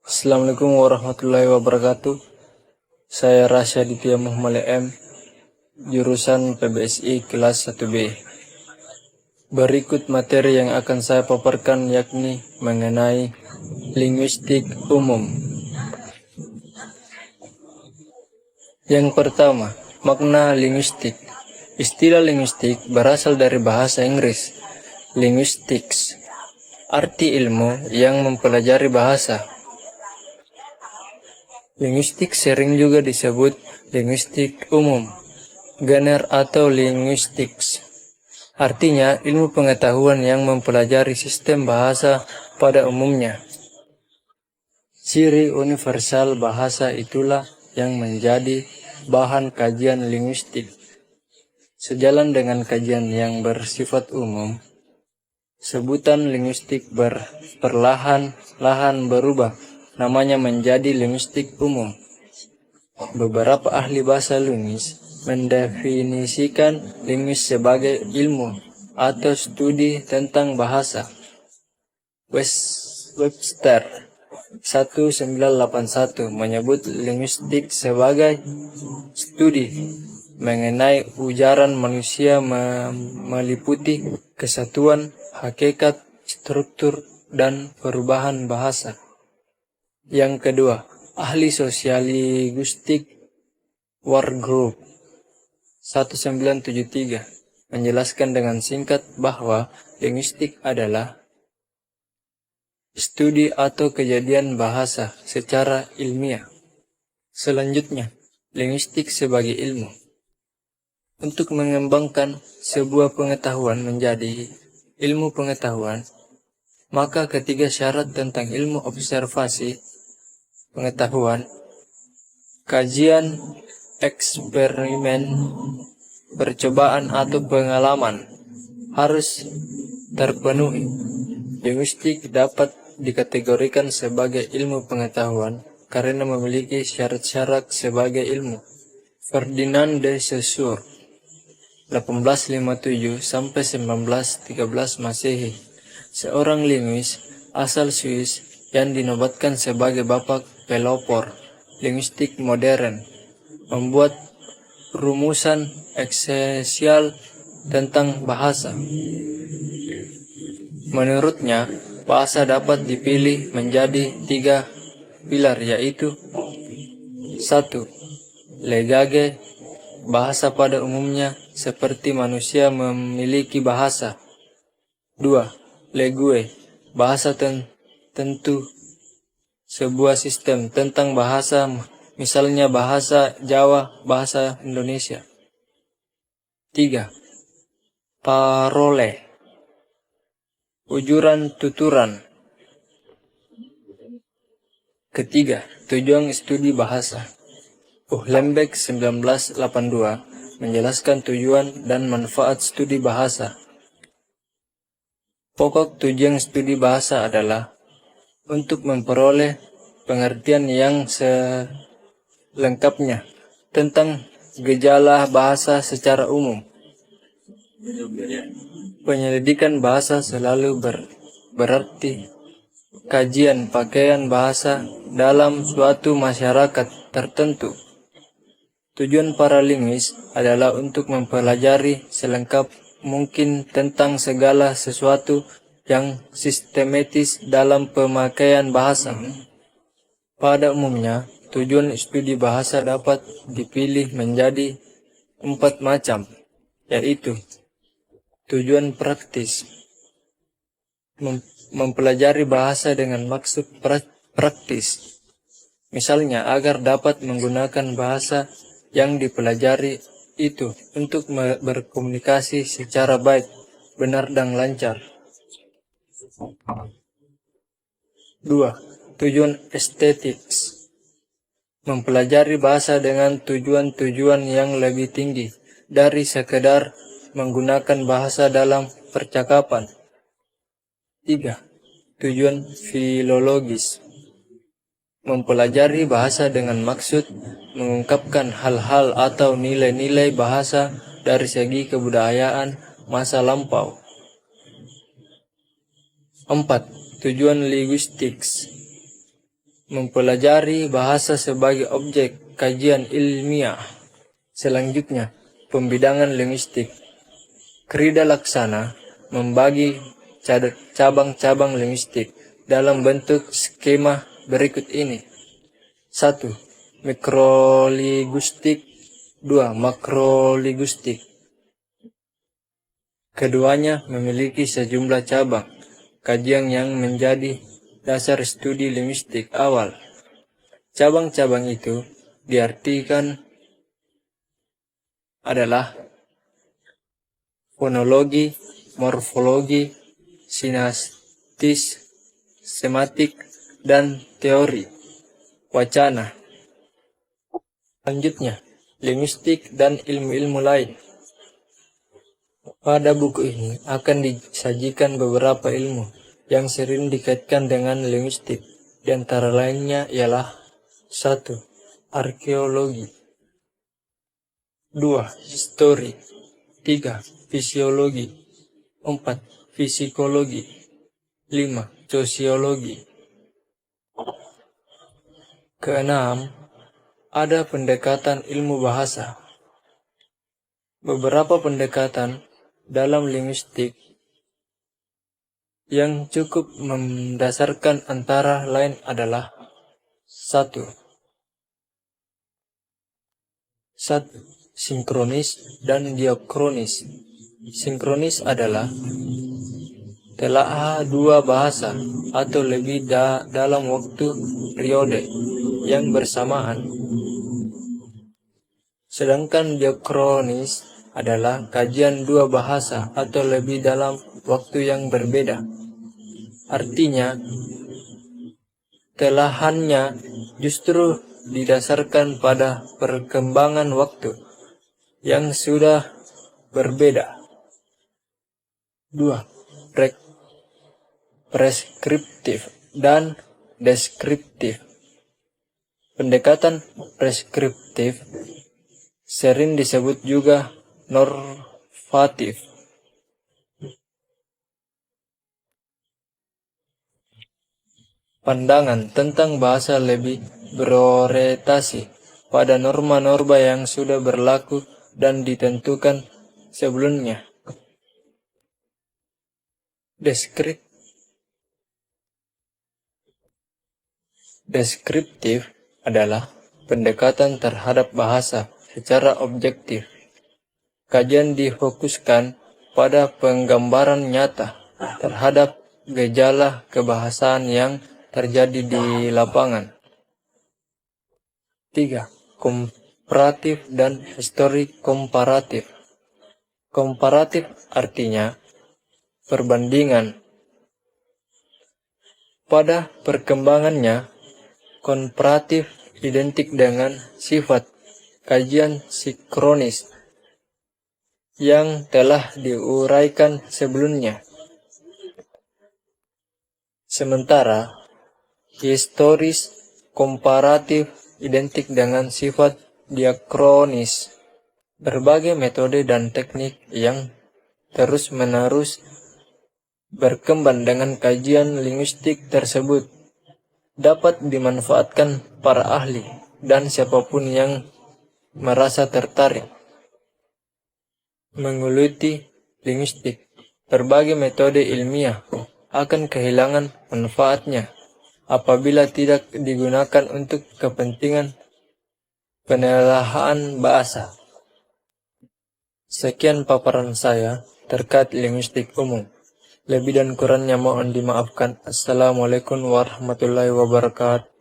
Assalamualaikum warahmatullahi wabarakatuh. Saya Rasya Ditya Muhammad M, jurusan PBSI kelas 1B. Berikut materi yang akan saya paparkan yakni mengenai linguistik umum. Yang pertama, makna linguistik. Istilah linguistik berasal dari bahasa Inggris, linguistics, arti ilmu yang mempelajari bahasa. Linguistik sering juga disebut linguistik umum, genre atau linguistics. Artinya ilmu pengetahuan yang mempelajari sistem bahasa pada umumnya. Ciri universal bahasa itulah yang menjadi bahan kajian linguistik. Sejalan dengan kajian yang bersifat umum, sebutan linguistik perlahan-lahan berubah namanya menjadi linguistik umum. Beberapa ahli bahasa linguis mendefinisikan linguis sebagai ilmu atau studi tentang bahasa. Webster 1981 menyebut linguistik sebagai studi mengenai ujaran manusia meliputi kesatuan, hakikat, struktur, dan perubahan bahasa. Yang kedua, ahli sosiallinguistik Wargrove 1973 menjelaskan dengan singkat bahwa linguistik adalah studi atau kejadian bahasa secara ilmiah. Selanjutnya, linguistik sebagai ilmu. Untuk mengembangkan sebuah pengetahuan menjadi ilmu pengetahuan, maka ketiga syarat tentang ilmu observasi pengetahuan, kajian, eksperimen, percobaan atau pengalaman harus terpenuhi. Linguistik dapat dikategorikan sebagai ilmu pengetahuan karena memiliki syarat-syarat sebagai ilmu. Ferdinand de Saussure 1857 sampai 1913 Masehi, seorang linguis asal Swiss yang dinobatkan sebagai bapak pelopor linguistik modern, membuat rumusan esensial tentang bahasa. Menurutnya, bahasa dapat dipilih menjadi 3 pilar, yaitu 1. Legage, bahasa pada umumnya seperti manusia memiliki bahasa. 2. Legue, bahasa tentu sebuah sistem tentang bahasa, misalnya bahasa Jawa, bahasa Indonesia. 3. Parole, ujuran tuturan. Ketiga, tujuan studi bahasa. Uhlenbeck 1982 menjelaskan tujuan dan manfaat studi bahasa. Pokok tujuan studi bahasa adalah untuk memperoleh pengertian yang selengkapnya tentang gejala bahasa secara umum. Penyelidikan bahasa selalu berarti kajian pakaian bahasa dalam suatu masyarakat tertentu. Tujuan para linguis adalah untuk mempelajari selengkap mungkin tentang segala sesuatu yang sistematis dalam pemakaian bahasa. Pada umumnya, tujuan studi bahasa dapat dipilih menjadi 4 macam, yaitu tujuan praktis, mempelajari bahasa dengan maksud praktis, misalnya agar dapat menggunakan bahasa yang dipelajari itu untuk berkomunikasi secara baik, benar dan lancar. 2. Tujuan estetik, mempelajari bahasa dengan tujuan-tujuan yang lebih tinggi dari sekedar menggunakan bahasa dalam percakapan. 3. Tujuan filologis, mempelajari bahasa dengan maksud mengungkapkan hal-hal atau nilai-nilai bahasa dari segi kebudayaan masa lampau. 4. Tujuan linguistics, mempelajari bahasa sebagai objek kajian ilmiah. Selanjutnya, pembidangan linguistik. Krida Laksana membagi cabang-cabang linguistik dalam bentuk skema berikut ini. 1. Mikrolinguistik. 2. Makrolinguistik. Keduanya memiliki sejumlah cabang kajian yang menjadi dasar studi linguistik awal. Cabang-cabang itu diartikan adalah fonologi, morfologi, sintaksis, sematik, dan teori wacana. Selanjutnya, linguistik dan ilmu-ilmu lain. Pada buku ini akan disajikan beberapa ilmu yang sering dikaitkan dengan linguistik. Di antara lainnya ialah 1. Arkeologi, 2. Histori, 3. Fisiologi, 4. Psikologi, 5. Sosiologi. Keenam, ada pendekatan ilmu bahasa. Beberapa pendekatan dalam linguistik yang cukup mendasarkan antara lain adalah 1. Sinkronis dan diakronis. Sinkronis adalah telah dua bahasa atau lebih dalam waktu periode yang bersamaan. Sedangkan diakronis adalah kajian dua bahasa atau lebih dalam waktu yang berbeda. Artinya, telahannya justru didasarkan pada perkembangan waktu yang sudah berbeda. 2. Preskriptif dan deskriptif. Pendekatan preskriptif sering disebut juga normatif. Pandangan tentang bahasa lebih berorientasi pada norma-norma yang sudah berlaku dan ditentukan sebelumnya. Deskriptif adalah pendekatan terhadap bahasa secara objektif. Kajian difokuskan pada penggambaran nyata terhadap gejala kebahasaan yang terjadi di lapangan. 3. Komparatif dan histori komparatif. Komparatif artinya perbandingan. Pada perkembangannya, komparatif identik dengan sifat kajian sinkronis yang telah diuraikan sebelumnya. Sementara historis komparatif identik dengan sifat diakronis. Berbagai metode dan teknik yang terus-menerus berkembang dengan kajian linguistik tersebut dapat dimanfaatkan para ahli dan siapapun yang merasa tertarik menggeluti linguistik. Berbagai metode ilmiah akan kehilangan manfaatnya apabila tidak digunakan untuk kepentingan penelaahan bahasa. Sekian paparan saya terkait linguistik umum. Lebih dan kurangnya mohon dimaafkan. Assalamualaikum warahmatullahi wabarakatuh.